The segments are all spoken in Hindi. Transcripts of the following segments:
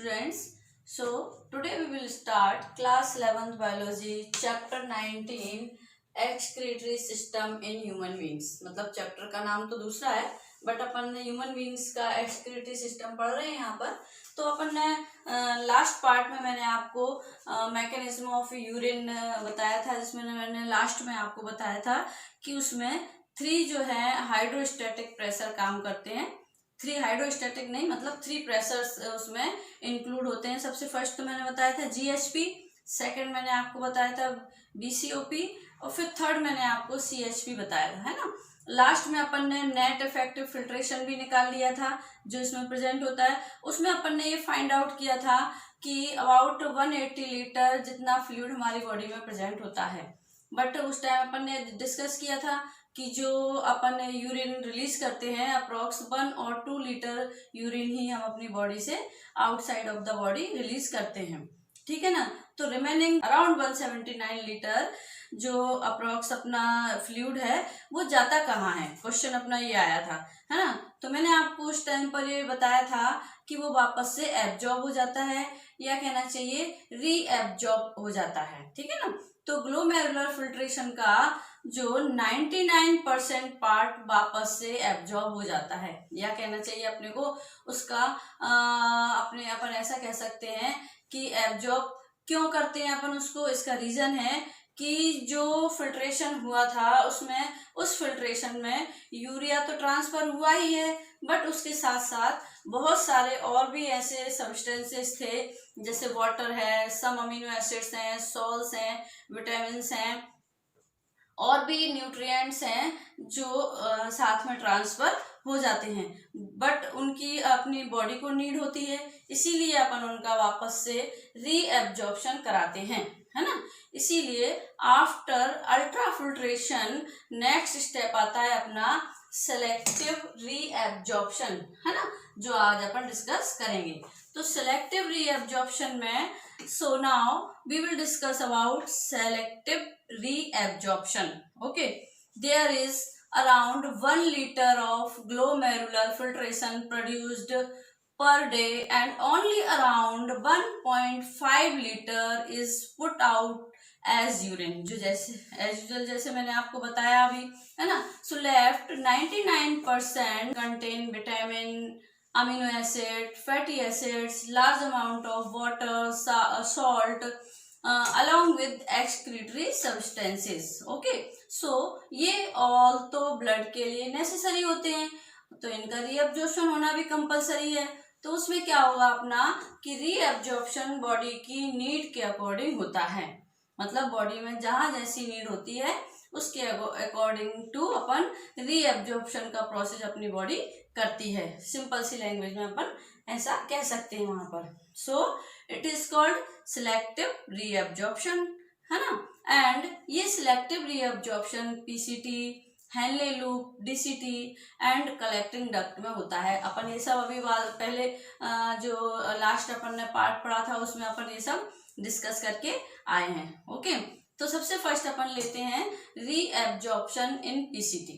students. Today we will start class 11th biology chapter 19 excretory system in human beings. मतलब चैप्टर का नाम तो दूसरा है बट अपन ह्यूमन बींग्स का एक्सक्रीटरी सिस्टम पढ़ रहे हैं यहाँ पर. तो अपन ने लास्ट पार्ट में मैंने आपको मैकेनिज्म ऑफ यूरिन बताया था, जिसमें मैंने लास्ट में आपको बताया था कि उसमें 3 जो है हाइड्रोस्टैटिक प्रेशर काम करते हैं. 3 हाइड्रोस्टैटिक नहीं, मतलब 3 प्रेशर्स उसमें इंक्लूड होते हैं. सबसे फर्स्ट तो मैंने बताया था GHP, सेकंड मैंने आपको बताया था BCOP और फिर थर्ड मैंने आपको CHP बताया था, है ना. लास्ट में अपन ने नेट इफेक्टिव फिल्ट्रेशन भी निकाल लिया था जो इसमें प्रेजेंट होता है. उसमें अपन ने ये फाइंड आउट किया था कि अबाउट 180 लीटर जितना फ्लूइड हमारी बॉडी में प्रेजेंट होता है. बट उस टाइम अपन ने डिस्कस किया था कि जो अपन यूरिन रिलीज करते हैं अप्रोक्स 1 और 2 लीटर यूरिन ही हम अपनी बॉडी से outside of the body release करते हैं, ठीक है ना. तो रिमेनिंग अराउंड 179 लीटर जो अप्रोक्स अपना फ्लूइड है वो जाता कहाँ है, क्वेश्चन अपना ये आया था, है ना. तो मैंने आपको उस टाइम पर ये बताया था कि वो वापस से एब्जॉर्ब हो जाता है या कहना चाहिए री एब्जॉर्ब हो जाता है, ठीक है ना. तो ग्लोमेरुलर फिल्ट्रेशन का जो 99% पार्ट वापस से एब्जॉर्ब हो जाता है, या कहना चाहिए अपने को उसका अपन ऐसा कह सकते हैं कि एब्जॉर्ब क्यों करते हैं अपन उसको. इसका रीजन है कि जो फिल्ट्रेशन हुआ था उसमें उस फिल्ट्रेशन में यूरिया तो ट्रांसफर हुआ ही है, बट उसके साथ साथ बहुत सारे और भी ऐसे सब्सटेंसेस थे जैसे वाटर है, सम अमीनो एसिड्स हैं, सॉल्ट्स हैं, विटामिन्स हैं और भी न्यूट्रिएंट्स हैं जो साथ में ट्रांसफर हो जाते हैं, बट उनकी अपनी बॉडी को नीड होती है, इसीलिए अपन उनका वापस से रीएब्जॉर्प्शन कराते हैं, है ना. इसीलिए after ultra filtration next step आता है अपना सेलेक्टिव रीएब्जॉर्प्शन, है ना, जो आज अपन डिस्कस करेंगे. तो सेलेक्टिव रीएब्जॉर्प्शन में now we will discuss about selective reabsorption. Okay, there is around 1 liter of glomerular filtration produced per day and only around 1.5 liter is put out as urine. जो जैसे as usual जैसे मैंने आपको बताया अभी, है ना. So left 99% contain vitamin, amino acid, fatty acids, large amount of water, salt along with excretory substances. Okay, so ये all तो blood के लिए necessary होते हैं, तो इनका रीअब्जॉर्प्शन होना भी कंपलसरी है. तो उसमें क्या होगा अपना कि रीअब्जॉर्प्शन बॉडी की नीड के अकॉर्डिंग होता है, मतलब बॉडी में जहाँ जैसी नीड होती है उसके अकॉर्डिंग टू अपन रीअब्जॉर्प्शन का प्रोसेस अपनी बॉडी करती है. सिंपल सी लैंग्वेज में अपन ऐसा कह सकते हैं वहां पर. So it is called selective reabsorption, है ना. एंड ये selective reabsorption PCT, Henle loop, DCT and collecting duct में होता है. अपन ये सब अभी पहले जो लास्ट अपन ने पार्ट पढ़ा था उसमें अपन ये सब डिस्कस करके आए हैं. ओके, तो सबसे फर्स्ट अपन लेते हैं रीअब्जॉर्प्शन इन PCT.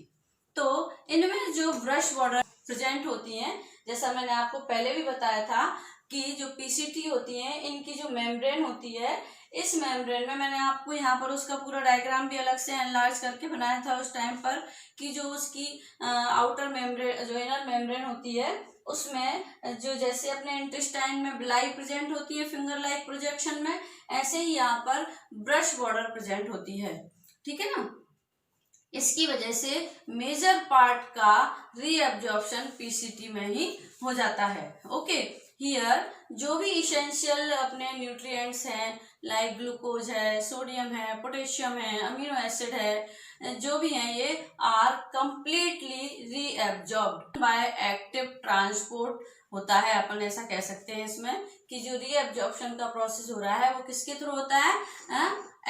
तो इनमें जो ब्रश बॉर्डर प्रेजेंट होती हैं, जैसा मैंने आपको पहले भी बताया था कि जो PCT होती हैं इनकी जो मेम्ब्रेन होती है, इस मेम्ब्रेन में मैंने आपको यहाँ पर उसका पूरा डायग्राम भी अलग से एनलार्ज करके बनाया था उस टाइम पर कि जो उसकी आउटर मेम्ब्रेन जो इनर मेम्ब्रेन होती है उसमें जो जैसे अपने इंटेस्टाइन में बिलाई प्रेजेंट होती है फिंगर लाइक प्रोजेक्शन में, ऐसे ही यहाँ पर ब्रश बॉर्डर प्रेजेंट होती है, ठीक है ना. इसकी वजह से मेजर पार्ट का रीअब्जॉर्प्शन PCT में ही हो जाता है. ओके, हियर जो भी इसेंशियल अपने न्यूट्रिएंट्स हैं लाइक ग्लूकोज है, सोडियम है, पोटेशियम है, अमीनो एसिड है, जो भी हैं ये are completely reabsorbed by active transport होता है. अपन ऐसा कह सकते हैं इसमें कि जो रीअब्जॉर्प्शन का प्रोसेस हो रहा है वो किसके थ्रू होता है,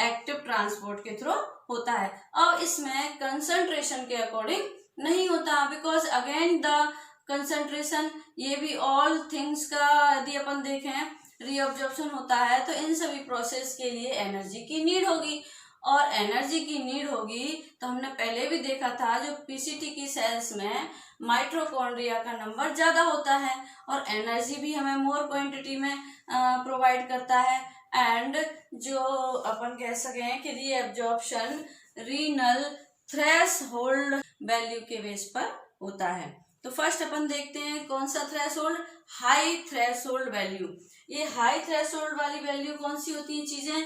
एक्टिव ट्रांसपोर्ट के थ्रू होता है. अब इसमें कंसंट्रेशन के अकॉर्डिंग नहीं होता, बिकॉज अगेन द कंसंट्रेशन, ये भी ऑल थिंग्स का यदि अपन देखें रीअब्जॉर्प्शन होता है तो इन सभी प्रोसेस के लिए एनर्जी की नीड होगी. और एनर्जी की नीड होगी, तो हमने पहले भी देखा था जो पीसीटी की सेल्स में माइटोकॉन्ड्रिया का नंबर ज्यादा होता है और एनर्जी भी हमें मोर क्वांटिटी में प्रोवाइड करता है। एंड जो अपन कह सकें कि रीअब्जॉर्प्शन रीनल थ्रेशोल्ड वैल्यू के बेस पर होता है। तो फर्स्ट अपन देखते हैं कौन सा थ्रेशोल्ड, हाई थ्रेशोल्ड वैल्यू। ये हाई थ्रेशोल्ड वाली वैल्यू कौन सी होती है चीजें,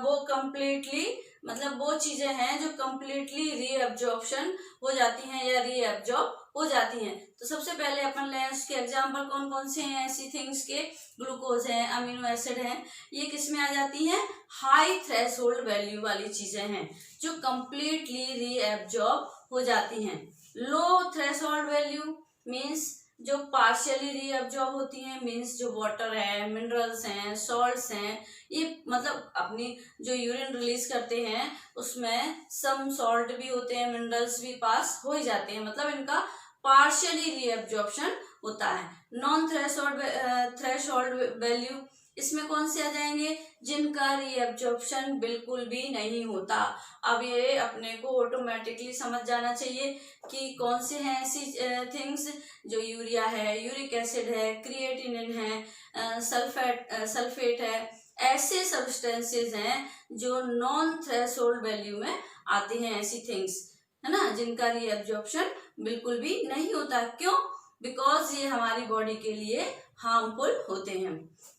वो कंप्लीटली मतलब वो चीजें हैं जो कंप्लीटली रीअब्जॉर्प्शन हो जाती हैं या रीअब्जॉर्ब हो जाती हैं। तो सबसे पहले अपन लें उसके एग्जाम्पल कौन कौन से हैं ऐसी थिंग्स के, ग्लूकोज है, अमीनो एसिड है, ये किस में आ जाती हैं, हाई थ्रेशोल्ड वैल्यू वाली चीजें हैं जो कंप्लीटली रीअब्जॉर्ब हो जाती हैं। लो थ्रेशोल्ड वैल्यू मीन्स जो पार्शियली रीअब्जॉर्ब होती हैं, मीन्स जो वाटर है, मिनरल्स हैं, सॉल्ट्स हैं, ये मतलब अपनी जो यूरिन रिलीज करते हैं उसमें सम सॉल्ट भी होते हैं, मिनरल्स भी पास हो ही जाते हैं, मतलब इनका पार्शियली रीअब्जॉर्प्शन होता है। नॉन थ्रेशोल्ड वैल्यू, इसमें कौन से आ जाएंगे, जिनका रीअब्जॉर्प्शन बिल्कुल भी नहीं होता। अब ये अपने को ऑटोमेटिकली समझ जाना चाहिए कि कौन से हैं ऐसी थिंग्स, जो यूरिया है, यूरिक एसिड है, क्रिएटिनिन है, सल्फेट है, ऐसे सब्सटेंसेस हैं जो नॉन थ्रेशोल्ड वैल्यू में आती हैं, ऐसी थिंग्स है ना, जिनका रीअब्जॉर्प्शन बिल्कुल भी नहीं होता। क्यों? बिकॉज ये हमारी बॉडी के लिए हार्मफुल होते हैं।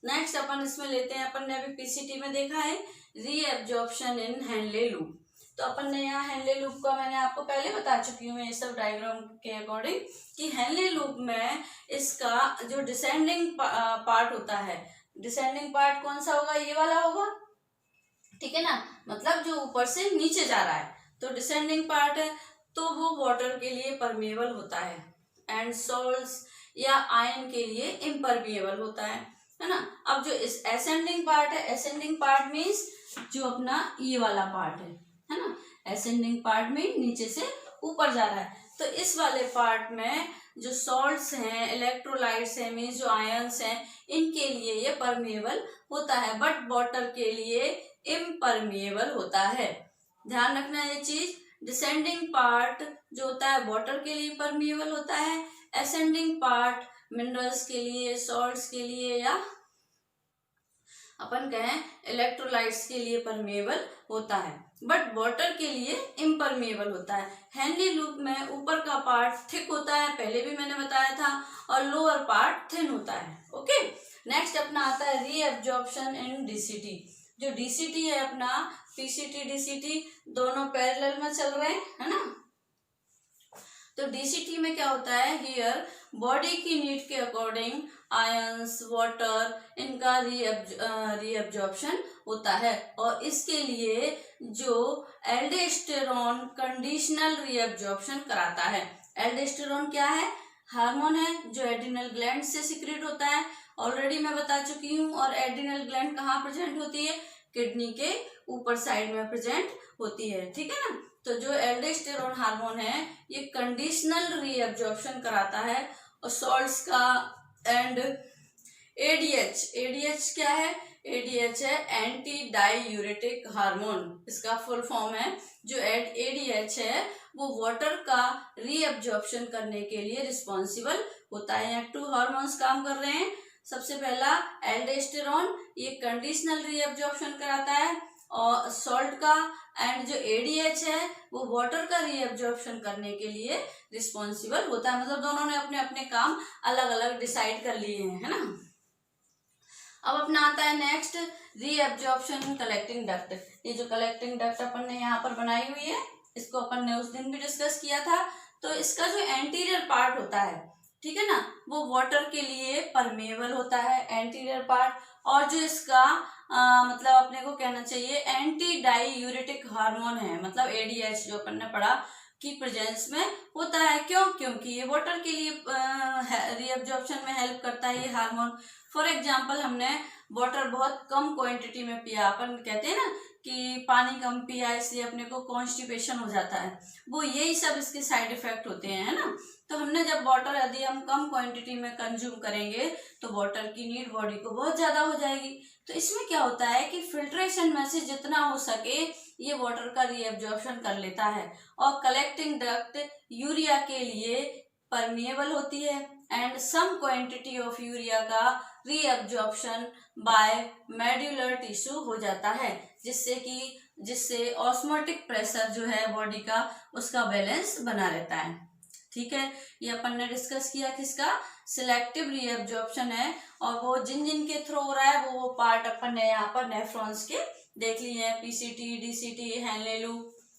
नेक्स्ट अपन इसमें लेते हैं, अपन ने अभी पीसीटी में देखा है रीअब्जॉर्प्शन इन हेनले लूप। तो अपन ने यहाँ हेनले लूप का मैंने आपको पहले बता चुकी हूँ ये सब डायग्राम के अकॉर्डिंग कि हेनले लूप में इसका जो डिसेंडिंग पार्ट होता है, डिसेंडिंग पार्ट कौन सा होगा, ये वाला होगा, ठीक है ना, मतलब जो ऊपर से नीचे जा रहा है, तो डिसेंडिंग पार्ट है, तो वो वाटर के लिए परमेबल होता है एंड सॉल्ट्स या आयन के लिए इम्परमिएबल होता है ना। अब जो इस असेंडिंग पार्ट है, असेंडिंग पार्ट मीन्स जो अपना ये वाला पार्ट है ना, असेंडिंग पार्ट में नीचे से ऊपर जा रहा है, तो इस वाले पार्ट में जो सॉल्ट्स हैं, इलेक्ट्रोलाइट्स हैं, मीन्स जो आयंस हैं, इनके लिए ये परमेबल होता है, बट वाटर के लिए इम्परमिएबल होता है। ध्यान रखना ये चीज, डिसेंडिंग पार्ट जो होता है वाटर के लिए परमिएबल होता है, असेंडिंग पार्ट मिनरल्स के लिए, सॉल्ट्स के लिए या अपन कहें इलेक्ट्रोलाइट्स के लिए परमिएबल होता है, बट वाटर के लिए इम्परमिएबल होता है। हेनली लूप में ऊपर का पार्ट थिक होता है, पहले भी मैंने बताया था, और लोअर पार्ट थिन होता है। ओके, नेक्स्ट अपना आता है रीअब्जॉर्प्शन इन डीसीटी। जो डीसीटी है अपना, पीसीटी डीसीटी दोनों पैरेलल में चल रहे हैं, है ना। तो डीसीटी में क्या होता है, हियर बॉडी की नीड के अकॉर्डिंग आयंस, वाटर, इनका रीअब्जॉर्प्शन होता है, और इसके लिए जो एल्डोस्टेरोन कंडीशनल रीअब्जॉर्प्शन कराता है। एल्डोस्टेरोन क्या है, हार्मोन है जो एड्रिनल ग्लैंड से सिक्रेट होता है, ऑलरेडी मैं बता चुकी हूँ। और एड्रिनल ग्लैंड कहाँ प्रेजेंट होती है, किडनी के ऊपर साइड में प्रेजेंट होती है, ठीक है ना। तो जो एल्डोस्टेरोन हार्मोन है ये कंडीशनल रीअब्जॉर्प्शन कराता है, और सॉल्ट्स का एंड एडीएच क्या है, एडीएच है एंटी डाईयूरेटिक हार्मोन, इसका फुल फॉर्म है। जो एडीएच है वो वाटर का रीअब्जॉर्प्शन करने के लिए रिस्पॉन्सिबल होता है। यहाँ 2 हार्मोन्स काम कर रहे हैं। सबसे पहला एल्डोस्टेरोन, ये कंडीशनल रीअब्जॉर्प्शन कराता है और सॉल्ट का, एंड जो एडीएच है वो वाटर का रीअब्जॉर्प्शन करने के लिए रिस्पॉन्सिबल होता है। मतलब दोनों ने अपने अपने काम अलग अलग डिसाइड कर लिए हैं, है ना। अब अपना आता है नेक्स्ट रीअब्जॉर्प्शन कलेक्टिंग डक्ट। ये जो कलेक्टिंग डक्ट अपन ने यहाँ पर बनाई हुई है, इसको अपन ने उस दिन भी डिस्कस किया था। तो इसका जो एंटीरियर पार्ट होता है, ठीक है ना, वो वाटर के लिए परमेबल होता है, एंटीरियर पार्ट। और जो इसका मतलब अपने को कहना चाहिए एंटी डाईयूरेटिक हार्मोन है, मतलब एडीएच जो अपन ने पढ़ा की प्रेजेंस में होता है। क्यों? क्योंकि ये वाटर के लिए रीअब्जॉर्प्शन में हेल्प करता है ये हार्मोन। फॉर एग्जाम्पल हमने वाटर बहुत कम क्वांटिटी में पिया, अपन कहते हैं ना कि पानी कम पिया इसलिए अपने को कॉन्स्टिपेशन हो जाता है, वो यही सब इसके साइड इफेक्ट होते हैं, है ना। तो हमने जब वाटर यदि हम कम क्वांटिटी में कंज्यूम करेंगे तो वाटर की नीड बॉडी को बहुत ज्यादा हो जाएगी। तो इसमें क्या होता है कि फिल्ट्रेशन में से जितना हो सके ये वाटर का रीएब्जॉर्प्शन कर लेता है, और कलेक्टिंग डक्ट यूरिया के लिए परमिएबल होती है, and some quantity of urea का रीअब्जॉर्प्शन बाय मेडुलर टिश्यू हो जाता है, जिससे ऑस्मोटिक प्रेशर जो है बॉडी का उसका बैलेंस बना रहता है। ठीक है, ये अपन ने डिस्कस किया किसका, सिलेक्टिव रीअब्जॉर्प्शन है, और वो जिन जिन के थ्रू हो रहा है वो पार्ट अपन ने यहाँ पर नेफ्रॉन्स के देख लिए हैं, पीसीटी, डीसीटी, हेनलेलू,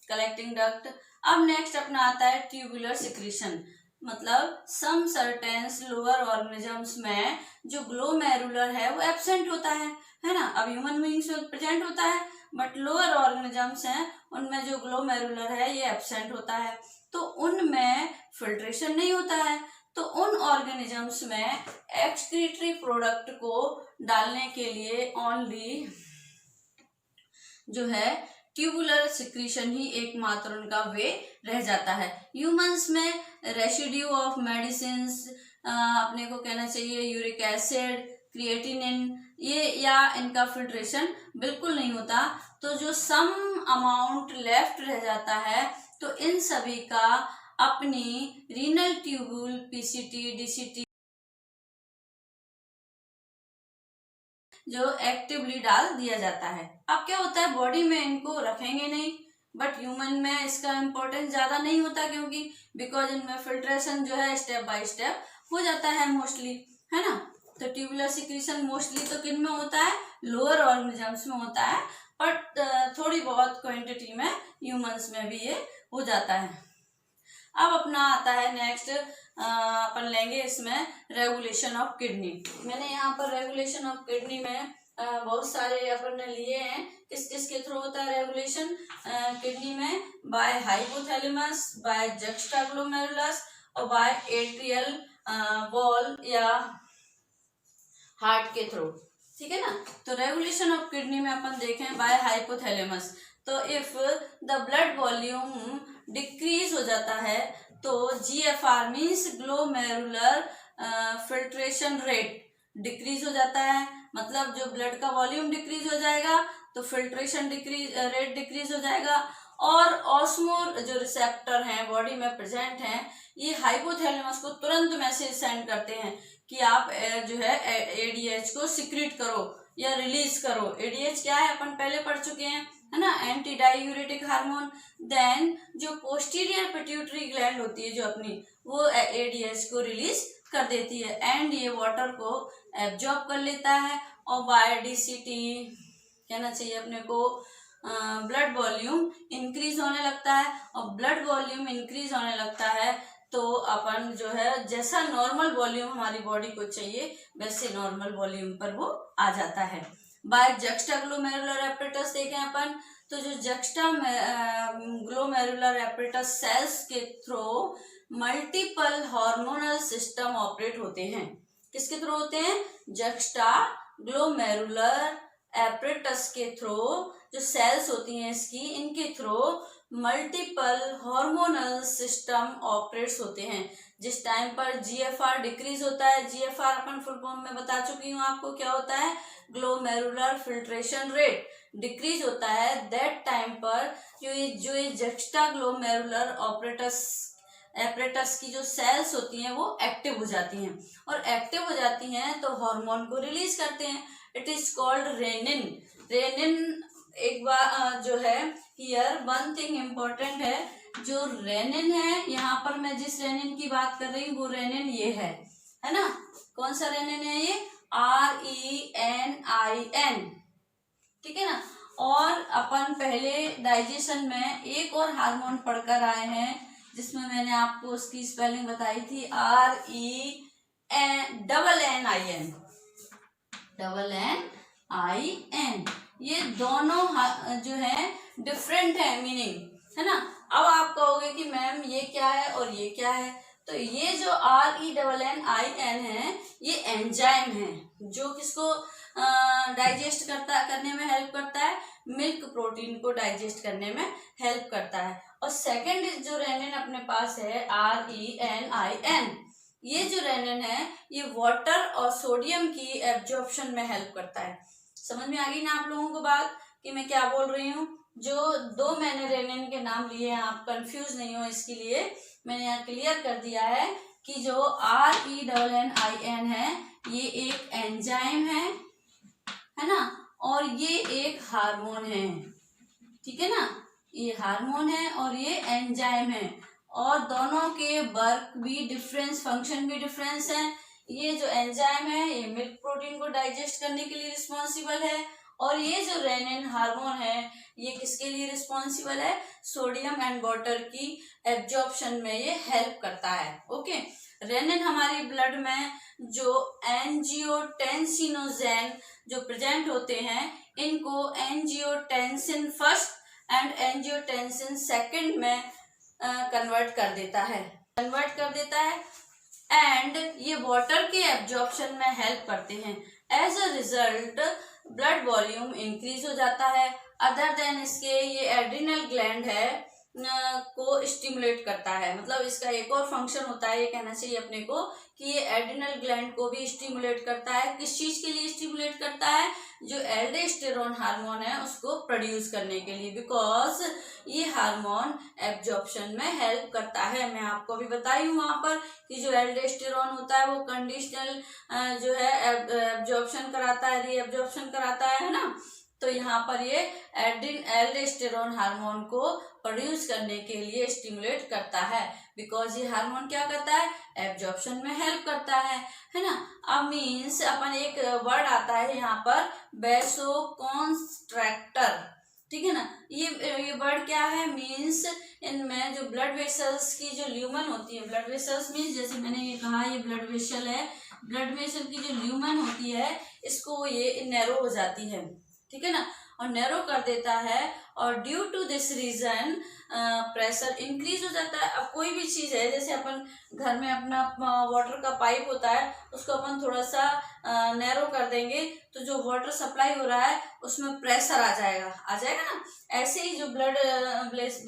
कलेक्टिंग डक्ट। अब नेक्स्ट अपना आता है ट्यूबुलर सिक्रीशन, मतलब सम सर्टेन्स लोअर ऑर्गेनिजम्स में जो ग्लोमेरुलर है वो एब्सेंट होता है ना। अब ह्यूमन बीइंग्स में प्रेजेंट होता है, बट लोअर ऑर्गेनिजम्स हैं उनमें जो ग्लोमेरुलर है ये एब्सेंट होता है, तो उनमें फिल्ट्रेशन नहीं होता है। तो उन ऑर्गेनिजम्स में एक्सक्रीटरी प्रोडक्ट को डालने के लिए ओनली जो है ट्यूबुलर सिक्रीशन ही एकमात्र उनका वे रह जाता है। ह्यूमंस में रेसिड्यू ऑफ मेडिसिन्स अपने को कहना चाहिए यूरिक एसिड, क्रिएटिनिन, ये या इनका फिल्ट्रेशन बिल्कुल नहीं होता। तो जो सम अमाउंट लेफ्ट रह जाता है तो इन सभी का अपनी रीनल ट्यूबुल, पीसीटी, डीसीटी जो एक्टिवली डाल दिया जाता है। अब क्या होता है, बॉडी में इनको रखेंगे नहीं, बट ह्यूमन में इसका इम्पोर्टेंस ज्यादा नहीं होता, क्योंकि बिकॉज इनमें फिल्ट्रेशन जो है स्टेप बाय स्टेप हो जाता है मोस्टली, है ना। तो ट्यूबुलर सिक्रीशन मोस्टली तो किन में होता है, लोअर ऑर्गेनिजम्स में होता है, बट थोड़ी बहुत क्वांटिटी में ह्यूमंस में भी ये हो जाता है। अब अपना आता है नेक्स्ट, अपन लेंगे इसमें रेगुलेशन ऑफ किडनी। मैंने यहाँ पर रेगुलेशन ऑफ किडनी में बहुत सारे अपन ने लिए हैं। किस किस के थ्रू होता है रेगुलेशन किडनी में, बाय हाइपोथैलेमस, बाय जक्स्टाग्लोमेरुलस और बाय एट्रियल वॉल या हार्ट के थ्रू, ठीक है ना। तो रेगुलेशन ऑफ किडनी में अपन देखें बाय हाइपोथैलेमस, तो if the blood volume decrease हो जाता है तो GFR means glomerular filtration rate decrease हो जाता है, मतलब जो ब्लड का वॉल्यूम डिक्रीज हो जाएगा तो फिल्ट्रेशन रेट डिक्रीज हो जाएगा, और ऑस्मो जो रिसेप्टर हैं बॉडी में प्रेजेंट हैं ये हाइपोथैलेमस को तुरंत मैसेज सेंड करते हैं कि आप जो है ADH को सिक्रीट करो या रिलीज करो। ADH क्या है अपन पहले पढ़ चुके हैं, है ना, एंटी डायूरेटिक हार्मोन। देन जो पोस्टीरियर पिट्यूटरी ग्लैंड होती है जो अपनी, वो ADH को रिलीज कर देती है, एंड ये वाटर को एब्जॉर्ब कर लेता है, और बाय DCT कहना चाहिए अपने को ब्लड वॉल्यूम इंक्रीज होने लगता है, और ब्लड वॉल्यूम इंक्रीज होने लगता है तो अपन जो है जैसा नॉर्मल वॉल्यूम हमारी बॉडी को चाहिए वैसे नॉर्मल वॉल्यूम पर वो आ जाता है। बाय जक्स्टाग्लोमेरुलर एपरेटस देखें अपन, तो जो ग्लोमेरुलर एपरेटस सेल्स के through multiple hormonal system operate होते हैं। किसके थ्रू होते हैं, जक्स्टाग्लोमेरुलर एपरेटस के थ्रू, जो सेल्स होती हैं इसकी, इनके through multiple hormonal system operates होते हैं। जिस टाइम पर GFR डिक्रीज होता है, GFR अपन फुल फॉर्म में बता चुकी हूँ आपको क्या होता है, ग्लोमेरुलर फिल्ट्रेशन रेट डिक्रीज होता है, दैट टाइम पर जो ये जक्स्टाग्लोमेरुलर एपरेटस की जो सेल्स होती हैं वो एक्टिव हो जाती हैं, और एक्टिव हो जाती हैं तो हार्मोन को रिलीज करते हैं। It is called renin. Renin एक बार जो है हियर वन थिंग इम्पोर्टेंट है, जो रेनिन है यहाँ पर मैं जिस रेनिन की बात कर रही हूँ वो रेनिन ये है ना। कौन सा रेनिन है ये, RENIN, ठीक है ना। और अपन पहले डाइजेशन में एक और हार्मोन पढ़कर आए हैं जिसमें मैंने आपको उसकी स्पेलिंग बताई थी, RENNIN। ये दोनों जो है डिफरेंट है मीनिंग, है ना। अब आप कहोगे कि मैम ये क्या है और ये क्या है, तो ये जो RENNIN है ये एंजाइम है जो किसको डाइजेस्ट करने में हेल्प करता है, मिल्क प्रोटीन को डाइजेस्ट करने में हेल्प करता है। और सेकंड जो रेनिन अपने पास है RENIN, ये जो रेनिन है ये वाटर और सोडियम की एब्जॉर्प्शन में हेल्प करता है। समझ में आ गई ना आप लोगों को बात कि मैं क्या बोल रही हूँ। जो दो मैंने रेनिन के नाम लिए हैं, आप कंफ्यूज नहीं हो इसके लिए मैंने यहाँ क्लियर कर दिया है कि जो RENNIN है ये एक एंजाइम है ना, और ये एक हार्मोन है, ठीक है ना, ये हार्मोन है और ये एंजाइम है, और दोनों के वर्क भी डिफरेंस, फंक्शन भी डिफरेंस है। ये जो एंजाइम है ये मिल्क प्रोटीन को डाइजेस्ट करने के लिए रिस्पॉन्सिबल है, और ये जो रेनिन हार्मोन है ये किसके लिए रिस्पॉन्सिबल है, सोडियम एंड वाटर की एब्जॉर्प्शन में ये हेल्प करता है। ओके, रेनिन हमारी ब्लड में जो एंजियोटेंसिनोजेन जो प्रेजेंट होते हैं इनको angiotensin first and angiotensin second में कन्वर्ट कर देता है एंड ये वाटर के एब्जॉर्प्शन में हेल्प करते हैं। As a result blood volume increase हो जाता है। अदर देन इसके ये एड्रिनल ग्लैंड है को स्टिमुलेट करता है, मतलब इसका एक और फंक्शन होता है, ये कहना चाहिए अपने को कि ये एड्रिनल ग्लैंड को भी स्टिमुलेट करता है। किस चीज के लिए स्टिमुलेट करता है, जो एल्डोस्टेरोन हार्मोन है उसको प्रोड्यूस करने के लिए, बिकॉज ये हार्मोन एब्जॉर्प्शन में हेल्प करता है। मैं आपको भी बताई हूँ वहां पर कि जो एल्डोस्टेरोन होता है वो कंडीशनल जो है एब्जॉर्प्शन कराता है, रीएब्जॉर्प्शन कराता है ना। तो यहाँ पर ये एल्डोस्टेरोन हार्मोन को प्रोड्यूस करने के लिए स्टिमुलेट करता है, बिकॉज ये हार्मोन क्या करता है, एब्जॉर्प्शन में हेल्प करता है ना। अब मीन्स अपन एक वर्ड आता है यहाँ पर वैसोकॉन्स्ट्रैक्टर, ठीक है ना। ये वर्ड क्या है, मीन्स इनमें जो ब्लड वेसल्स की जो ल्यूमन होती है, ब्लड वेसल्स मीन्स जैसे मैंने ये कहा ये ब्लड वेसल है, ब्लड वेसल की जो ल्यूमन होती है इसको ये नैरो हो जाती है, ठीक है ना, और नैरो कर देता है, और due to this reason pressure increase हो जाता है। अब कोई भी चीज है, जैसे अपन घर में अपना वाटर का पाइप होता है उसको अपन थोड़ा सा नैरो कर देंगे तो जो वाटर सप्लाई हो रहा है उसमें प्रेशर आ जाएगा ना। ऐसे ही जो ब्लड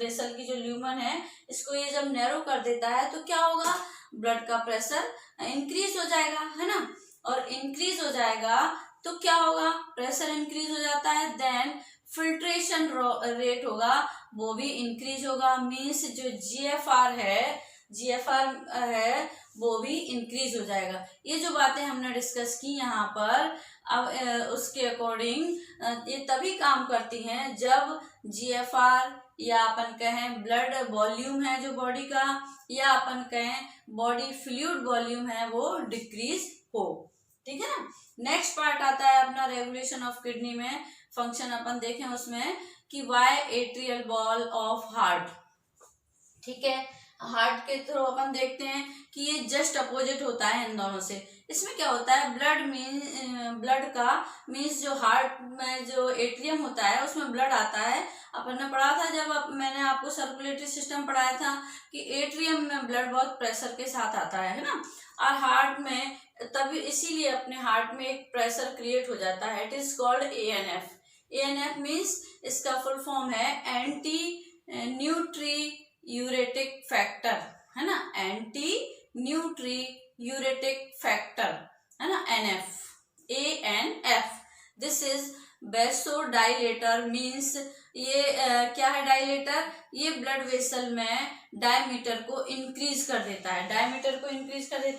वेसल की जो ल्यूमन है इसको ये जब नैरो कर देता है तो क्या होगा, ब्लड का प्रेशर इंक्रीज हो जाएगा, है ना। और इंक्रीज हो जाएगा तो क्या होगा, प्रेशर इंक्रीज हो जाता है, देन फिल्ट्रेशन रेट होगा वो भी इंक्रीज होगा, मीन्स जो GFR है वो भी इंक्रीज हो जाएगा। ये जो बातें हमने डिस्कस की यहाँ पर, अब उसके अकॉर्डिंग ये तभी काम करती हैं जब GFR या अपन कहें ब्लड वॉल्यूम है जो बॉडी का, या अपन कहें बॉडी फ्लूइड वॉल्यूम है वो डिक्रीज हो, ठीक है ना। नेक्स्ट पार्ट आता है अपना रेगुलेशन ऑफ किडनी में फंक्शन अपन देखें उसमें कि why atrial wall of heart, ठीक है। हार्ट के थ्रू अपन देखते हैं कि ये जस्ट अपोजिट होता है इन दोनों से। इसमें क्या होता है, ब्लड का मीन्स जो हार्ट में जो एट्रियम होता है उसमें ब्लड आता है। अपन ने पढ़ा था जब मैंने आपको सर्कुलेटरी सिस्टम पढ़ाया था कि एट्रियम में ब्लड बहुत प्रेशर के साथ आता है ना, और हार्ट में तभी इसीलिए अपने हार्ट में एक प्रेशर क्रिएट हो जाता है, it is called ANF means इसका फुल फॉर्म है एंटी न्यूट्रियूरेटिक फैक्टर, है ना, एंटी न्यूट्रियूरेटिक फैक्टर, है ना, ANF। This is vasodilator means ये क्या है, डायलेटर, ये ब्लड वेसल में डायमीटर को इंक्रीज कर देता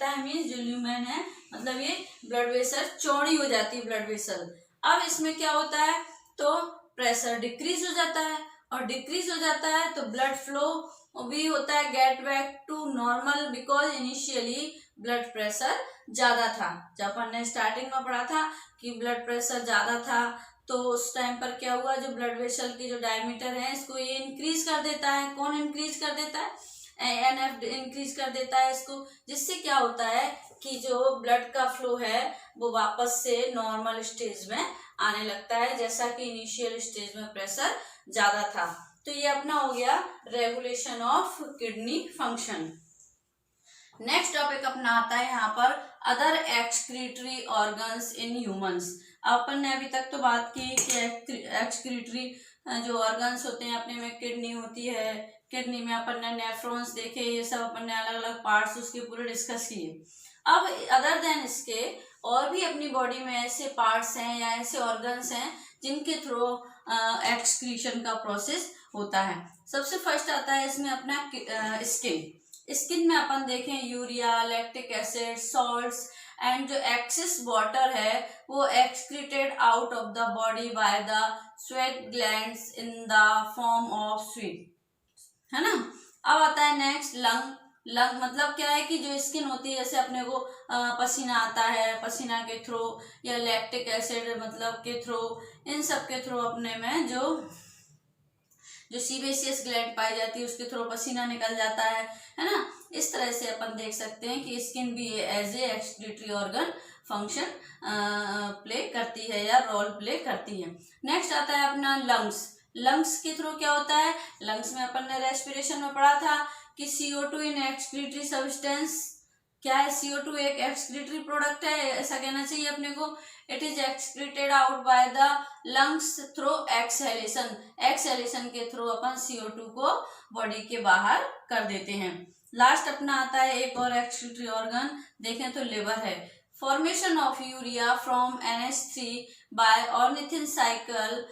है, मीन्स जो ल्यूमेन है मतलब ये ब्लड वेसल चौड़ी हो जाती है ब्लड वेसल। अब इसमें क्या होता है, तो प्रेशर डिक्रीज हो जाता है, और डिक्रीज हो जाता है तो ब्लड फ्लो भी होता है get back to normal, because initially blood pressure ज्यादा था। जब अपन ने स्टार्टिंग में पढ़ा था कि ब्लड प्रेशर ज्यादा था तो उस टाइम पर क्या हुआ, जो ब्लड वेसल की जो डायमीटर है इसको ये इंक्रीज कर देता है। कौन इंक्रीज कर देता है, ANF इंक्रीज कर देता है इसको, जिससे क्या होता है कि जो ब्लड का फ्लो है वो वापस से नॉर्मल स्टेज में आने लगता है, जैसा कि इनिशियल स्टेज में प्रेशर ज्यादा था। तो ये अपना हो गया regulation of kidney function. Next topic अपना आता है यहाँ पर other excretory organs in humans. अपन ने अभी तक तो बात की कि एक्सक्रीटरी जो ऑर्गन्स होते हैं अपने में किडनी होती है, किडनी में अपन ने नेफ्रॉन्स देखे, ये सब अपन ने अलग अलग पार्ट्स उसके पूरे डिस्कस किए। अब अदर देन इसके और भी अपनी बॉडी में ऐसे पार्ट्स हैं या ऐसे ऑर्गन्स हैं जिनके थ्रू एक्सक्रीशन का प्रोसेस होता है। सबसे फर्स्ट आता है इसमें अपना स्किन। स्किन में अपन देखें urea, lactic acid, salts and जो एक्सेस वाटर है वो excreted out of the body by the sweat glands in the form of sweet, है ना। अब आता है नेक्स्ट लंग। लंग मतलब क्या है कि जो स्किन होती है, जैसे अपने को पसीना आता है, पसीना के थ्रू या लैक्टिक एसिड मतलब के थ्रू, इन सब के थ्रू अपने में जो सीबेसियस ग्लैंड पाई जाती है उसके थ्रू पसीना निकल जाता है ना। इस तरह से अपन देख सकते हैं कि स्किन भी as a excretory organ function play करती है या रोल प्ले करती है। नेक्स्ट आता है अपना लंग्स। लंग्स के थ्रू क्या होता है, लंग्स में अपन ने रेस्पिरेशन में पढ़ा था कि CO2 इन एक्सक्रीटरी सब्सटेंस क्या है, CO2 एक एक्सक्रीटरी प्रोडक्ट है, ऐसा कहना चाहिए अपने को। It is excreted out by the lungs through exhalation. Exhalation के थ्रू अपन CO2 को बॉडी के बाहर कर देते हैं। लास्ट अपना आता है एक और एक्सक्रीटरी ऑर्गन, देखें तो लिवर है। Formation of urea from NH3 by ornithine cycle,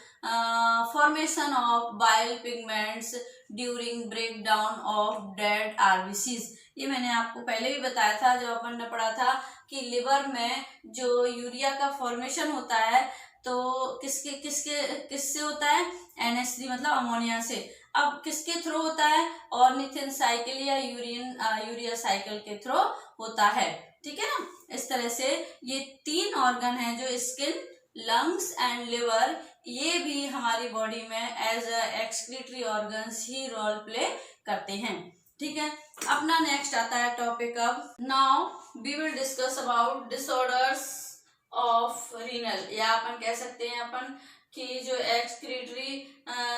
formation of bile pigments during break down of dead RBCs। ये मैंने आपको पहले भी बताया था जब अपन ने पढ़ा था कि लिवर में जो यूरिया का फॉर्मेशन होता है तो किससे होता है, NH3 मतलब अमोनिया से। अब किसके थ्रू होता है, ऑर्निथिन साइकिल या यूरिया साइकिल के थ्रू होता है, ठीक है ना। इस तरह से ये 3 ऑर्गन हैं जो स्किन, लंग्स एंड लिवर, ये भी हमारी बॉडी में एज एक्सक्रीटरी ऑर्गन्स ही रोल प्ले करते हैं, ठीक है। अपना नेक्स्ट आता है टॉपिक अब now we will discuss about disorders of renal, या अपन कह सकते हैं अपन कि जो एक्सक्रीटरी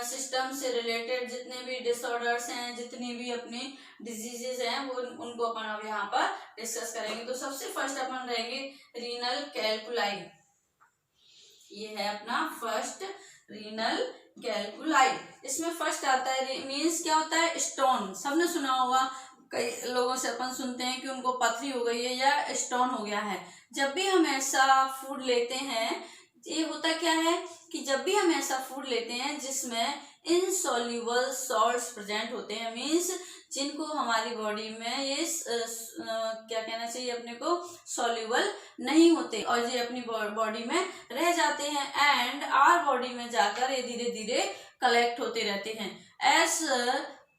सिस्टम से रिलेटेड जितने भी डिसऑर्डर्स हैं, जितनी भी अपनी डिजीजेस हैं वो उनको अपन अब यहाँ पर डिस्कस करेंगे। तो सबसे फर्स्ट अपन रहेंगे रीनल कैल्कुलाई। ये है अपना फर्स्ट रीनल कैल्कुलाई। इसमें फर्स्ट आता है मीन्स क्या होता है, स्टोन। सबने सुना होगा, कई लोगों से अपन सुनते हैं कि उनको पथरी हो गई है या स्टोन हो गया है। जब भी हम ऐसा फूड लेते हैं, ये होता क्या है कि जब भी हम ऐसा फूड लेते हैं जिसमें इनसॉल्युबल सॉल्ट्स प्रेजेंट होते हैं, मीन्स जिनको हमारी बॉडी में ये क्या कहना चाहिए अपने को, सॉल्युबल नहीं होते और ये अपनी बॉडी में रह जाते हैं एंड आवर बॉडी में जाकर ये धीरे धीरे कलेक्ट होते रहते हैं। एज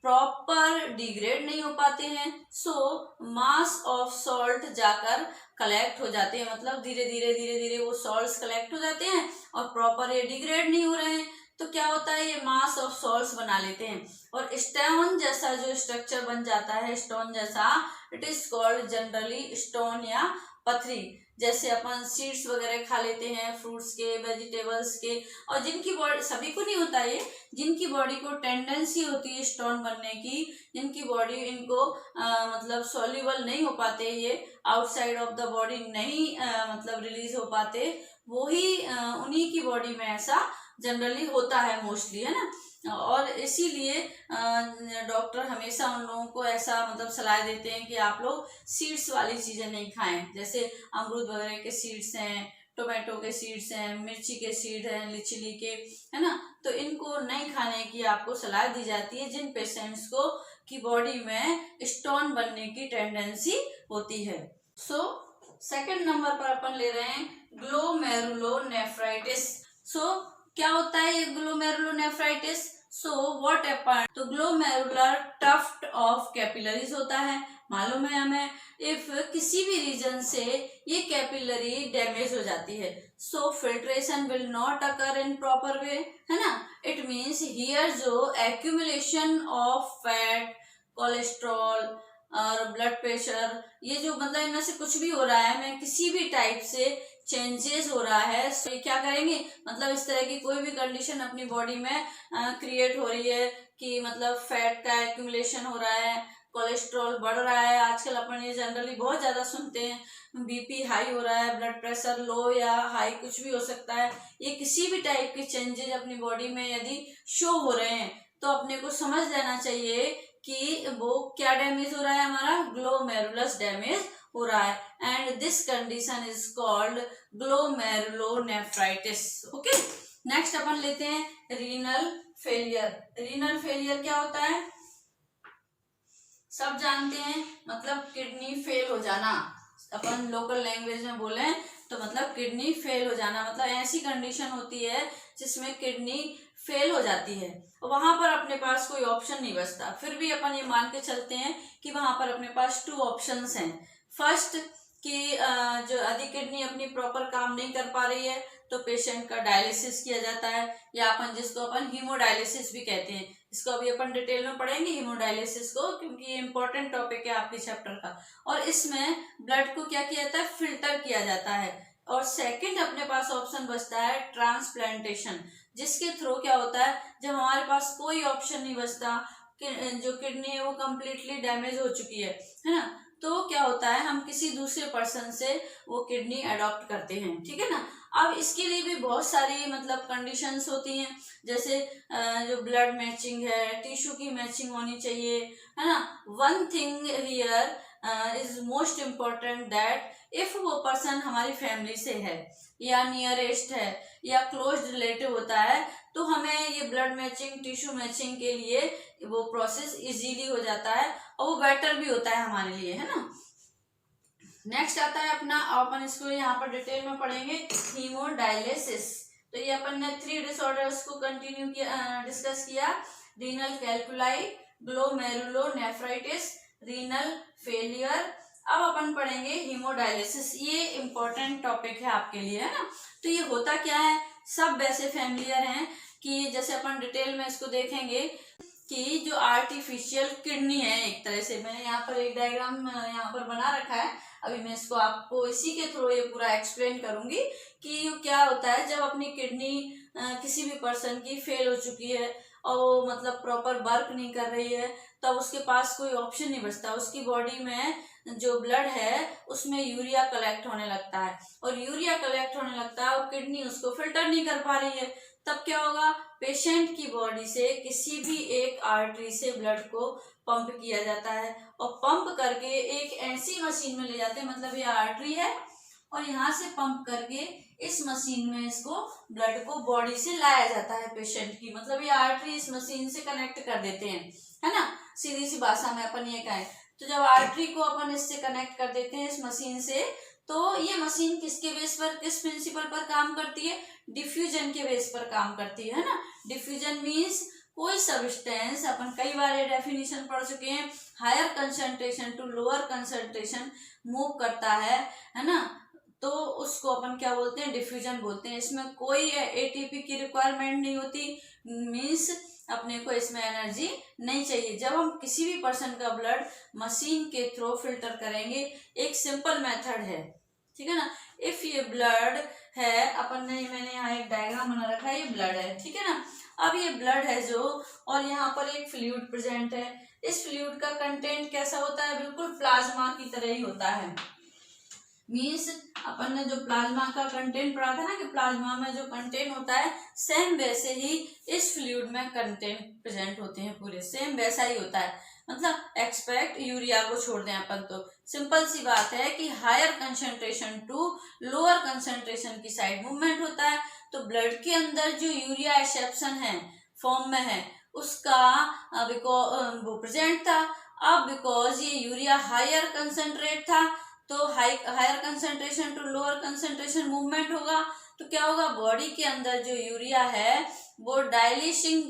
प्रॉपर डिग्रेड नहीं हो पाते हैं, सो मास ऑफ सॉल्ट जाकर कलेक्ट हो जाते हैं, मतलब धीरे धीरे वो सॉल्ट्स कलेक्ट हो जाते हैं और प्रॉपर ये डिग्रेड नहीं हो रहे हैं, तो क्या होता है ये मास ऑफ सॉल्ट्स बना लेते हैं और स्टोन जैसा जो स्ट्रक्चर बन जाता है, स्टोन जैसा, it is called generally stone या पथरी। जैसे अपन सीड्स वगैरह खा लेते हैं फ्रूट्स के, वेजिटेबल्स के, और जिनकी बॉडी, सभी को नहीं होता ये, जिनकी बॉडी को टेंडेंसी होती है स्टोन बनने की, जिनकी बॉडी इनको मतलब सॉल्युबल नहीं हो पाते, ये आउटसाइड ऑफ द बॉडी नहीं मतलब रिलीज हो पाते, वो ही उन्हीं की बॉडी में ऐसा जनरली होता है मोस्टली, है ना। और इसीलिए डॉक्टर हमेशा उन लोगों को ऐसा मतलब सलाह देते हैं कि आप लोग सीड्स वाली चीज़ें नहीं खाएं, जैसे अमरूद वगैरह के सीड्स हैं, टोमेटो के सीड्स हैं, मिर्ची के सीड हैं, लिचिली के, है ना, तो इनको नहीं खाने की आपको सलाह दी जाती है जिन पेशेंट्स को की बॉडी में स्टोन बनने की टेंडेंसी होती है। सो सेकंड नंबर पर अपन ले रहे हैं ग्लोमेरुलोनेफ्राइटिस। सो क्या होता है ये ग्लोमेरुलोनेफ्राइटिस? सो व्हाट हैपेंस, तो ग्लोमेरुलर टफ्ट ऑफ कैपिलरीज होता है, मालूम है हमें। इफ किसी भी रीजन से ये कैपिलरी डैमेज हो जाती है, so filtration will not occur in proper way, है ना। इट मीन्स हियर जो एक्यूमुलेशन ऑफ फैट, कोलेस्ट्रॉल और ब्लड प्रेशर, ये जो मतलब इनमें से कुछ भी हो रहा है, मैं किसी भी टाइप से चेंजेस हो रहा है, तो ये क्या करेंगे, मतलब इस तरह की कोई भी कंडीशन अपनी बॉडी में क्रिएट हो रही है कि मतलब फैट का एक्यूमुलेशन हो रहा है, कोलेस्ट्रॉल बढ़ रहा है, आजकल अपन ये जनरली बहुत ज़्यादा सुनते हैं, बीपी हाई हो रहा है, ब्लड प्रेशर लो या हाई कुछ भी हो सकता है, ये किसी भी टाइप के चेंजेज अपनी बॉडी में यदि शो हो रहे हैं तो अपने को समझ लेना चाहिए कि वो क्या डैमेज हो रहा है, हमारा ग्लोमेरुलस डैमेज हो रहा है, and this condition is called glomerulonephritis. Okay, next अपन लेते हैं रीनल फेलियर। रीनल फेलियर क्या होता है, सब जानते हैं, मतलब किडनी फेल हो जाना। अपन लोकल लैंग्वेज में बोले तो मतलब किडनी फेल हो जाना, मतलब ऐसी कंडीशन होती है जिसमें किडनी फेल हो जाती है, वहां पर अपने पास कोई ऑप्शन नहीं बचता। फिर भी अपन ये मान के चलते हैं कि वहां पर अपने पास 2 ऑप्शंस हैं। फर्स्ट कि जो यदि किडनी अपनी प्रॉपर काम नहीं कर पा रही है तो पेशेंट का डायलिसिस किया जाता है, या अपन जिसको अपन हीमोडायलिसिस भी कहते हैं। इसको अभी अपन डिटेल में पढ़ेंगे हीमोडायलिसिस को, क्योंकि ये इंपॉर्टेंट टॉपिक है आपके चैप्टर का। और इसमें ब्लड को क्या किया जाता है, फिल्टर किया जाता है। और सेकंड अपने पास ऑप्शन बचता है ट्रांसप्लांटेशन, जिसके थ्रू क्या होता है, जब हमारे पास कोई ऑप्शन नहीं बचता, जो किडनी है वो कम्प्लीटली डैमेज हो चुकी है ना, तो क्या होता है, हम किसी दूसरे पर्सन से वो किडनी अडॉप्ट करते हैं, ठीक है ना। अब इसके लिए भी बहुत सारी मतलब कंडीशंस होती हैं, जैसे जो ब्लड मैचिंग है, टिश्यू की मैचिंग होनी चाहिए, है ना। One thing here is most important that if वो पर्सन हमारी फैमिली से है या नियरेस्ट है या क्लोज रिलेटिव होता है, तो हमें ये ब्लड मैचिंग, टिश्यू मैचिंग के लिए वो प्रोसेस इजीली हो जाता है और वो बेटर भी होता है हमारे लिए, है ना। नेक्स्ट आता है अपना, अपन इसको यहाँ पर डिटेल में पढ़ेंगे, हीमोडायलिसिस। तो ये अपन ने 3 डिसऑर्डर्स को कंटिन्यू किया, डिस्कस किया, रीनल कैल्कुलाई, ग्लोमेरुलोनेफ्राइटिस, रीनल फेलियर। अब अपन पढ़ेंगे हीमोडायलिसिस, ये इंपॉर्टेंट टॉपिक है आपके लिए, है ना। तो ये होता क्या है, सब वैसे फैमिलियर हैं कि जैसे अपन डिटेल में इसको देखेंगे कि जो आर्टिफिशियल किडनी है, एक तरह से मैंने यहाँ पर एक डायग्राम यहाँ पर बना रखा है, अभी मैं इसको आपको इसी के थ्रू ये पूरा एक्सप्लेन करूंगी कि क्या होता है जब अपनी किडनी किसी भी पर्सन की फेल हो चुकी है और वो मतलब प्रॉपर वर्क नहीं कर रही है, तब उसके पास कोई ऑप्शन नहीं बचता, उसकी बॉडी में जो ब्लड है उसमें यूरिया कलेक्ट होने लगता है, और यूरिया कलेक्ट होने लगता है और किडनी उसको फिल्टर नहीं कर पा रही है। तब क्या होगा, पेशेंट की बॉडी से किसी भी एक आर्टरी से ब्लड को पंप किया जाता है, और पंप करके एक ऐसी मशीन में ले जाते हैं, मतलब ये आर्टरी है और यहाँ से पंप करके इस मशीन में इसको ब्लड को बॉडी से लाया जाता है पेशेंट की, मतलब ये आर्टरी इस मशीन से कनेक्ट कर देते हैं, है ना। सीधी सी भाषा में अपन ये कहें तो जब आर्टरी को अपन इससे कनेक्ट कर देते हैं इस मशीन से, तो ये मशीन किसके बेस पर, किस प्रिंसिपल पर काम करती है, डिफ्यूजन के बेस पर काम करती है ना। डिफ्यूजन मीन्स कोई सब्सटेंस, अपन कई बार ये डेफिनेशन पढ़ चुके हैं, higher concentration to lower concentration move करता है ना, तो उसको अपन क्या बोलते हैं, डिफ्यूजन बोलते हैं। इसमें कोई एटीपी की रिक्वायरमेंट नहीं होती, मीन्स अपने को इसमें एनर्जी नहीं चाहिए। जब हम किसी भी पर्सन का ब्लड मशीन के थ्रू फिल्टर करेंगे, एक सिंपल मेथड है, ठीक है ना। इफ ये ब्लड है, अपन ने, मैंने यहाँ एक डायग्राम बना रखा है, ये ब्लड है, ठीक है ना। अब ये ब्लड है जो, और यहाँ पर एक फ्लूइड प्रेजेंट है, इस फ्लूइड का कंटेंट कैसा होता है, बिल्कुल प्लाज्मा की तरह ही होता है। मीन्स अपन ने जो प्लाज्मा का कंटेंट पढ़ा था ना, कि प्लाज्मा में जो कंटेंट होता है सेम वैसे ही इस फ्लूइड में कंटेंट प्रेजेंट होते हैं, पूरे सेम वैसा ही होता है, मतलब एक्सपेक्ट यूरिया को छोड़ दें अपन, तो सिंपल सी बात है कि higher concentration to lower concentration की साइड मूवमेंट होता है। तो ब्लड के अंदर जो यूरिया एक्सेप्शन है फॉर्म में है, उसका वो प्रेजेंट था। अब बिकॉज ये यूरिया हायर कंसंट्रेट था, तो higher concentration to lower concentration movement होगा, तो क्या होगा, बॉडी के अंदर जो यूरिया है वो डाइल्यूशिंग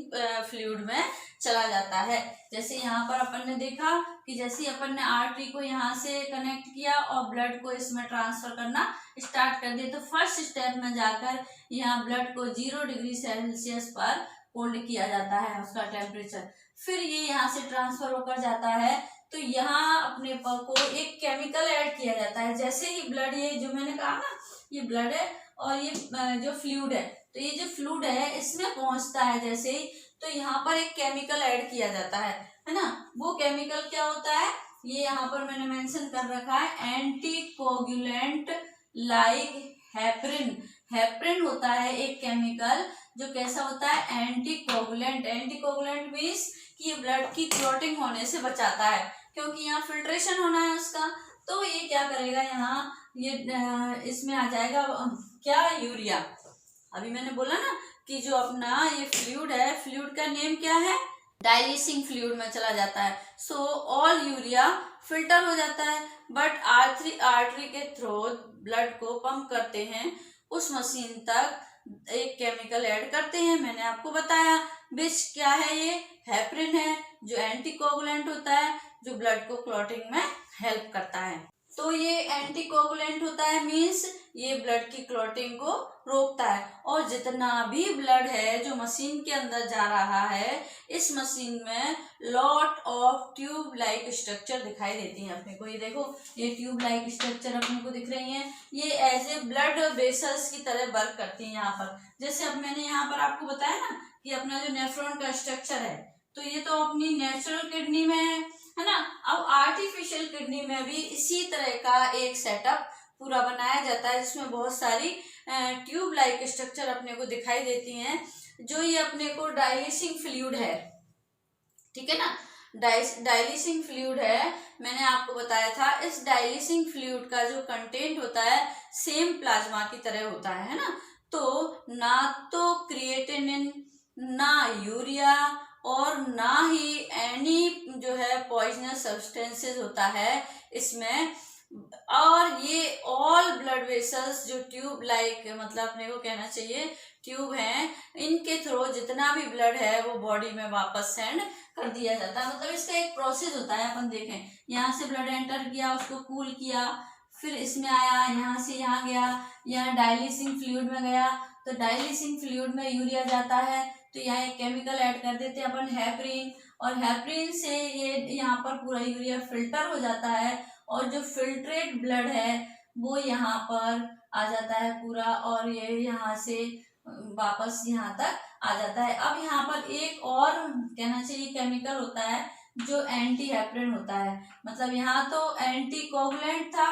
फ्लूइड में चला जाता है। जैसे यहाँ पर अपन ने देखा कि जैसे अपन ने आर्टरी को यहाँ से कनेक्ट किया और ब्लड को इसमें ट्रांसफर करना स्टार्ट कर दिया, तो फर्स्ट स्टेप में जाकर यहाँ ब्लड को 0 डिग्री सेल्सियस पर होल्ड किया जाता है, उसका टेम्परेचर, फिर ये यहाँ से ट्रांसफर होकर जाता है, तो यहाँ अपने को एक केमिकल ऐड किया जाता है। जैसे ही ब्लड, ये जो मैंने कहा ना, ये ब्लड है और ये जो फ्लूइड है, तो ये जो फ्लूइड है इसमें पहुंचता है जैसे ही, तो यहाँ पर एक केमिकल ऐड किया जाता है। है ना, वो केमिकल क्या होता है, ये यहाँ पर मैंने मेंशन कर रखा है, anti coagulant like heparin. Heparin होता है एक केमिकल जो कैसा होता है, anti coagulant. Anti coagulant means कि ये ब्लड की क्लॉटिंग होने से बचाता है, क्योंकि यहाँ फिल्ट्रेशन होना है उसका, तो ये क्या करेगा, यहाँ ये इसमें आ जाएगा क्या, यूरिया। अभी मैंने बोला ना कि जो अपना ये फ्लूइड है, फ्लूइड का नेम क्या है, डाइल्यूसिंग फ्लूइड में चला जाता है। सो ऑल यूरिया फिल्टर हो जाता है, बट आर्टरी के थ्रू ब्लड को पंप करते हैं, उस मशीन तक एक केमिकल ऐड करते हैं, मैंने आपको बताया। विच क्या है, ये हेपरिन है, जो एंटीकोगुलेंट होता है, जो ब्लड को क्लॉटिंग में हेल्प करता है। तो ये एंटीकोगुलेंट होता है, मीन्स ये ब्लड की क्लॉटिंग को रोकता है। और जितना भी ब्लड है जो मशीन के अंदर जा रहा है, इस मशीन में lot of tube like structure दिखाई देती हैं अपने को। ये देखो, ये ट्यूब लाइक स्ट्रक्चर अपने को दिख रही हैं, ये एज ए ब्लड वेसल्स की तरह वर्क करती हैं यहाँ पर। जैसे अब मैंने यहाँ पर आपको बताया ना कि अपना जो नेफ्रॉन का स्ट्रक्चर है, तो ये तो अपनी नेचुरल किडनी में है ना। अब आर्टिफिशियल किडनी में भी इसी तरह का एक सेटअप पूरा बनाया जाता है, जिसमें बहुत सारी ट्यूब लाइक स्ट्रक्चर अपने को दिखाई देती हैं, जो ये अपने को डाइल्यूसिंग फ्लूइड है, ठीक है ना। डाइल्यूसिंग फ्लूइड है, मैंने आपको बताया था। इस डाइल्यूसिंग फ्लूइड का जो कंटेंट होता है सेम प्लाज्मा की तरह होता है ना। तो ना तो क्रिएटिनिन, ना यूरिया, और ना ही एनी जो है पॉइजनस सब्सटेंसेस होता है इसमें। और ये ऑल ब्लड वेसल्स जो ट्यूब लाइक, मतलब अपने को कहना चाहिए ट्यूब हैं, इनके थ्रू जितना भी ब्लड है वो बॉडी में वापस सेंड कर दिया जाता है। मतलब इसका एक प्रोसेस होता है। अपन देखें, यहाँ से ब्लड एंटर किया, उसको कूल किया, फिर इसमें आया, यहाँ से यहाँ गया, यहाँ डाइल्यूसिंग फ्लूइड में गया, तो डाइल्यूसिंग फ्लूइड में यूरिया जाता है, तो यहाँ एक केमिकल ऐड कर देते हैं अपन, हेपरिन, और हेपरिन से ये यहाँ पर पूरा यूरिया फिल्टर हो जाता है, और जो फिल्ट्रेट ब्लड है वो यहाँ पर आ जाता है पूरा, और ये यहाँ से वापस यहाँ तक आ जाता है। अब यहाँ पर एक और कहना चाहिए केमिकल होता है जो एंटी हेपरिन होता है। मतलब यहाँ तो एंटी कोगुलेंट था,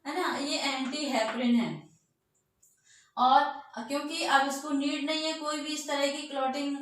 है ना, ये एंटी हेपरिन है। और क्योंकि अब इसको नीड नहीं है कोई भी इस तरह की क्लॉटिंग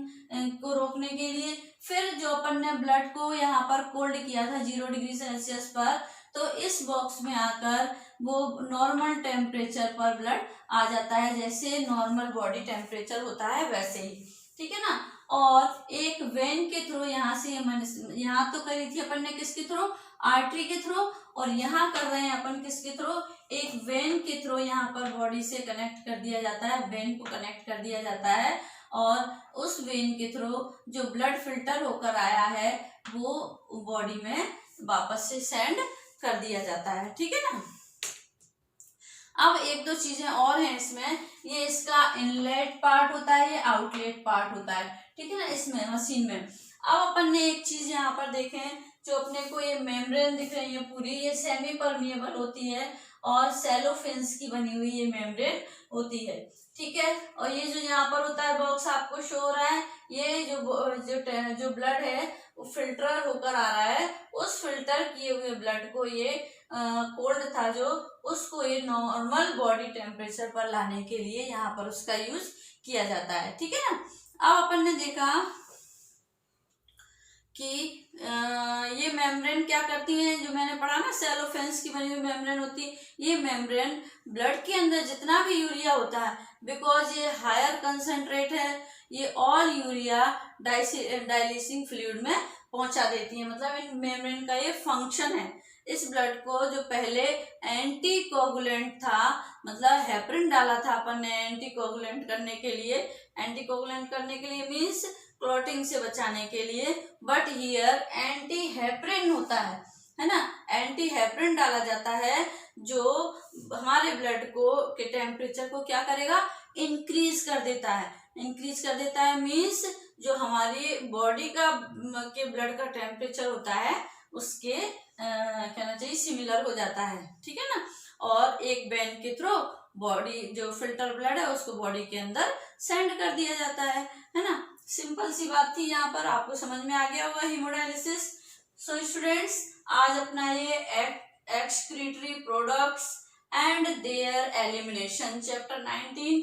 को रोकने के लिए, फिर जो अपन ने ब्लड को यहाँ पर कोल्ड किया था 0 डिग्री सेल्सियस पर, तो इस बॉक्स में आकर वो नॉर्मल टेम्परेचर पर ब्लड आ जाता है, जैसे नॉर्मल बॉडी टेम्परेचर होता है वैसे ही, ठीक है ना। और एक वेन के थ्रू यहाँ से यहाँ तो करी थी अपन ने किसके थ्रू, आर्टरी के थ्रू, और यहाँ कर रहे हैं अपन किसके थ्रू, एक वेन के थ्रू यहाँ पर बॉडी से कनेक्ट कर दिया जाता है, वेन को कनेक्ट कर दिया जाता है, और उस वेन के थ्रू जो ब्लड फिल्टर होकर आया है वो बॉडी में वापस से सेंड कर दिया जाता है, ठीक है ना। अब एक दो चीजें और हैं इसमें, ये इसका इनलेट पार्ट होता है, ये आउटलेट पार्ट होता है, ठीक है ना, इसमें मशीन में। अब अपन ने एक चीज यहाँ पर देखें, जो अपने को ये मेम्ब्रेन दिख रही है पूरी, ये सेमी परमिएबल होती है और सेलोफेंस की बनी हुई ये मेम्ब्रेन होती है, ठीक है। और ये जो यहाँ पर होता है बॉक्स आपको शो हो रहा है, ये जो ब्लड है वो फिल्टर होकर आ रहा है, उस फिल्टर किए हुए ब्लड को ये कोल्ड था जो, उसको ये नॉर्मल बॉडी टेम्परेचर पर लाने के लिए यहाँ पर उसका यूज किया जाता है, ठीक है ना। अब अपन ने देखा कि ये मेम्ब्रेन क्या करती है, जो मैंने पढ़ा ना सेलोफेंस की बनी हुई मेम्ब्रेन होती है, ये मेम्ब्रेन ब्लड के अंदर जितना भी यूरिया होता है, बिकॉज ये हायर कंसेंट्रेट है, ये ऑल यूरिया डाइल्यूसिंग फ्लूइड में पहुंचा देती है। मतलब इन मेम्ब्रेन का ये फंक्शन है। इस ब्लड को जो पहले एंटी कोगुलेंट था, मतलब हेपरिन डाला था अपन ने एंटी कोगुलेंट करने के लिए, एंटी कोगुलेंट करने के लिए मीन्स क्लॉटिंग से बचाने के लिए, बट हियर एंटी हेपरिन होता है ना, एंटी हेपरिन डाला जाता है जो हमारे ब्लड को के टेम्परेचर को क्या करेगा, इंक्रीज कर देता है। इंक्रीज कर देता है मीन्स जो हमारी बॉडी का के ब्लड का टेम्परेचर होता है उसके कहना चाहिए सिमिलर हो जाता है, ठीक है ना। और एक वेन के थ्रू बॉडी जो फिल्टर ब्लड है उसको बॉडी के अंदर सेंड कर दिया जाता है ना। सिंपल सी बात थी, यहाँ पर आपको समझ में आ गया होगा हीमोडायलिसिस। सो स्टूडेंट्स, आज अपना ये excretory products and there elimination chapter 19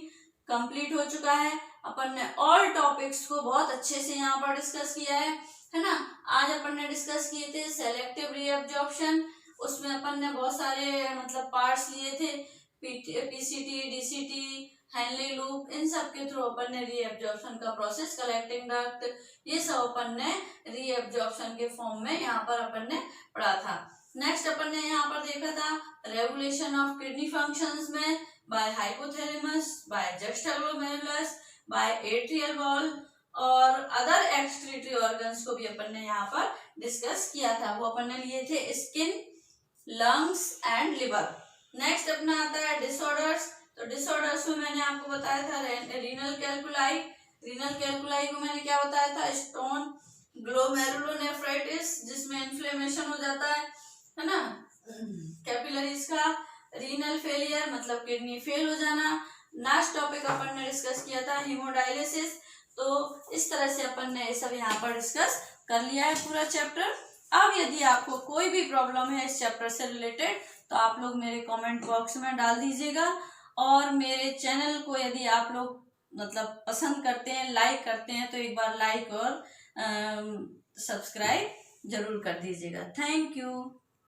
complete हो चुका है। अपन ने ऑल टॉपिक्स को बहुत अच्छे से यहाँ पर डिस्कस किया है ना। आज अपन ने डिस्कस किए थे सेलेक्टिव रीअब्जॉर्प्शन, उसमें अपन ने बहुत सारे मतलब पार्ट्स लिए थे, पीसीटी, डीसीटी, हेनली लूप, इन सब के थ्रू अपन ने रीअब्जॉर्प्शन का प्रोसेस, कलेक्टिंग डक्ट, ये सब अपन ने रीअब्जॉर्प्शन के फॉर्म में यहाँ पर अपन ने पढ़ा था। नेक्स्ट अपन ने यहाँ पर देखा था रेगुलेशन ऑफ किडनी फंक्शंस में by hypothalamus, by juxtaglomerulus, by atrial wall और अदर एक्सक्रीटरी ऑर्गन्स को भी अपन ने यहाँ पर डिस्कस किया था। वो अपन ने लिए थे skin, lungs and liver. Next अपना आता है डिसऑर्डर्स। तो डिसऑर्डर्स में मैंने आपको बताया था रीनल कैल्कुलाई। रीनल कैल्कुलाई को मैंने क्या बताया था, स्टोन ग्लोमेरुलोनेफ्राइटिस, जिसमें इन्फ्लेमेशन हो जाता है ना कैपिलरीज का। रीनल फेलियर मतलब किडनी फेल हो जाना। नेक्स्ट टॉपिक अपन ने डिस्कस किया था हीमोडायलिसिस। तो इस तरह से अपन ने ये सब यहाँ पर डिस्कस कर लिया है पूरा चैप्टर। अब यदि आपको कोई भी प्रॉब्लम है इस चैप्टर से रिलेटेड तो आप लोग मेरे कमेंट बॉक्स में डाल दीजिएगा, और मेरे चैनल को यदि आप लोग मतलब पसंद करते हैं, लाइक करते हैं, तो एक बार लाइक और सब्सक्राइब जरूर कर दीजिएगा। Thank you.